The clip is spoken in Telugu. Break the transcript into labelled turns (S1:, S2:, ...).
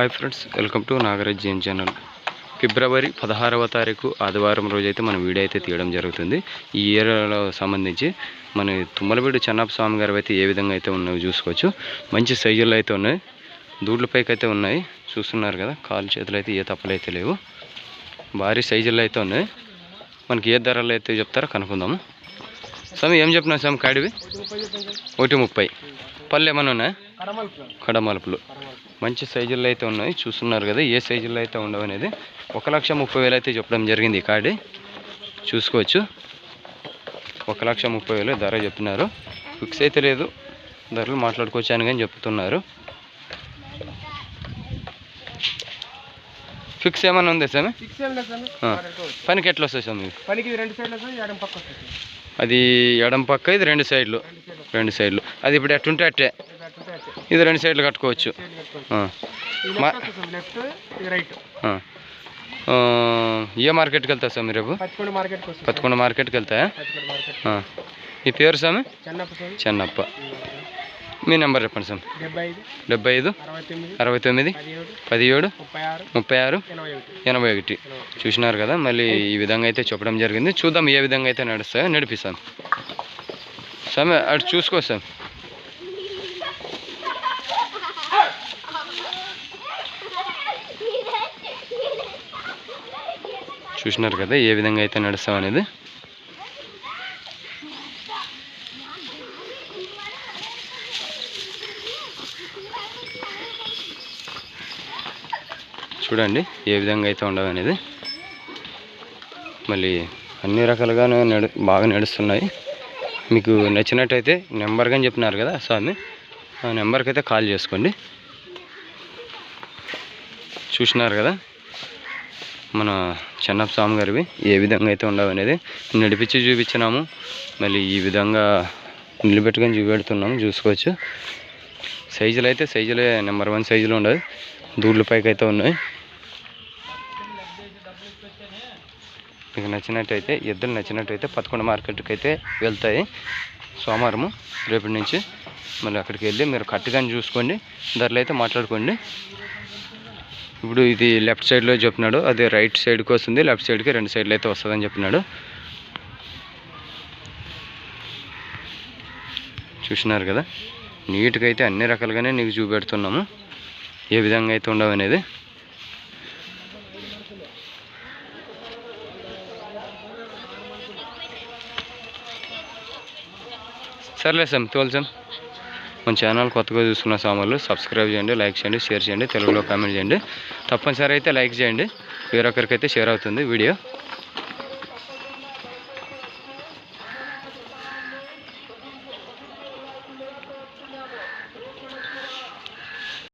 S1: Hi friends, welcome to Nagaraj GN channel. ఫిబ్రవరి 16వ తారీఖు ఆదివారం రోజైతే మన వీడియో అయితే తీయడం జరుగుతుంది. ఈ ఏరియాలో సంబంధించి మన తుమ్మలవీడు చెన్నప్ప స్వామి గారు అయితే ఏ విధంగా అయితే ఉన్నాయో చూసుకోవచ్చు. మంచి సైజుల్లో అయితే ఉన్నాయి, దూడ్లపైకి అయితే ఉన్నాయి. చూస్తున్నారు కదా, కాలు చేతులు అయితే ఏ తప్పలు అయితే లేవు, భారీ సైజుల్లో అయితే ఉన్నాయి. మనకి ఏ ధరలు అయితే చెప్తారో కనుక్కుందాము. స్వామి ఏం చెప్పినా స్వామి? కాడివి 1:30. పళ్ళు ఏమైనా ఉన్నాయా? కడమలుపులు మంచి సైజుల్లో అయితే ఉన్నాయి. చూస్తున్నారు కదా, ఏ సైజుల్లో అయితే ఉండవు అనేది 1,30,000 అయితే చెప్పడం జరిగింది. ఈ కాడి చూసుకోవచ్చు, 1,30,000 ధర చెప్తున్నారు. ఫిక్స్ అయితే లేదు, ధరలు మాట్లాడుకోవచ్చు అని కానీ చెప్తున్నారు. ఫిక్స్ ఏమన్నా ఉంది సార్? పనికి ఎట్లా వస్తుంది సార్? అది ఎడం పక్క, ఇది రెండు సైడ్లు. అది ఇప్పుడు ఎట్టుంటే అట్టే, ఇది రెండు సైడ్లు కట్టుకోవచ్చు. ఏ మార్కెట్కి వెళ్తా సార్ మీరు? రేపు 11 మార్కెట్కి వెళ్తాయా? మీ పేరు సార్? చెన్నప్ప. మీ నెంబర్ చెప్పండి సార్. 75 69 17 36 81. చూసినారు కదా, మళ్ళీ ఈ విధంగా అయితే చెప్పడం జరిగింది. చూద్దాం ఏ విధంగా అయితే నడుస్తాయో, నడిపిస్తాం సార్. అటు చూసుకో సార్. చూసినారు కదా ఏ విధంగా అయితే నడుస్తాం అనేది. చూడండి ఏ విధంగా అయితే ఉండవు అనేది. మళ్ళీ అన్ని రకాలుగానే బాగా నడుస్తున్నాయి. మీకు నచ్చినట్టయితే నెంబర్ కానీ చెప్పినారు కదా స్వామి, ఆ నెంబర్కి అయితే కాల్ చేసుకోండి. చూసినారు కదా మన చెన్నప్ప స్వామి గారివి ఏ విధంగా అయితే ఉండవు అనేది నడిపించి చూపించినాము. మళ్ళీ ఈ విధంగా నిలబెట్టుకొని చూపెడుతున్నాము. చూసుకోవచ్చు, సైజులు అయితే సైజులే నెంబర్ 1 సైజులో ఉండదు. దూడ్ల పైకి అయితే ఉన్నాయి. మీకు నచ్చినట్టయితే, ఎద్దులు నచ్చినట్టయితే 11 మార్కెట్కి అయితే వెళ్తాయి సోమవారము రేపటి నుంచి. మళ్ళీ అక్కడికి వెళ్ళి మీరు కట్టుగాని చూసుకోండి, ధరలు అయితే మాట్లాడుకోండి. ఇప్పుడు ఇది లెఫ్ట్ సైడ్లో చెప్పినాడు, అది రైట్ సైడ్కి వస్తుంది. లెఫ్ట్ సైడ్కి 2 సైడ్లు అయితే వస్తుందని చెప్పినాడు. చూసినారు కదా, నీట్గా అయితే అన్ని రకాలుగానే నీకు చూపెడుతున్నాము ఏ విధంగా అయితే ఉండవు అనేది. సర్లే సార్, తోల్సాం. మన ఛానల్ కొత్తగా చూస్తున్న సామాన్లు సబ్స్క్రైబ్ చేయండి, లైక్ చేయండి, షేర్ చేయండి, తెలుగులో కామెంట్ చేయండి. తప్పనిసరి అయితే లైక్ చేయండి, వేరొకరికైతే షేర్ అవుతుంది వీడియో.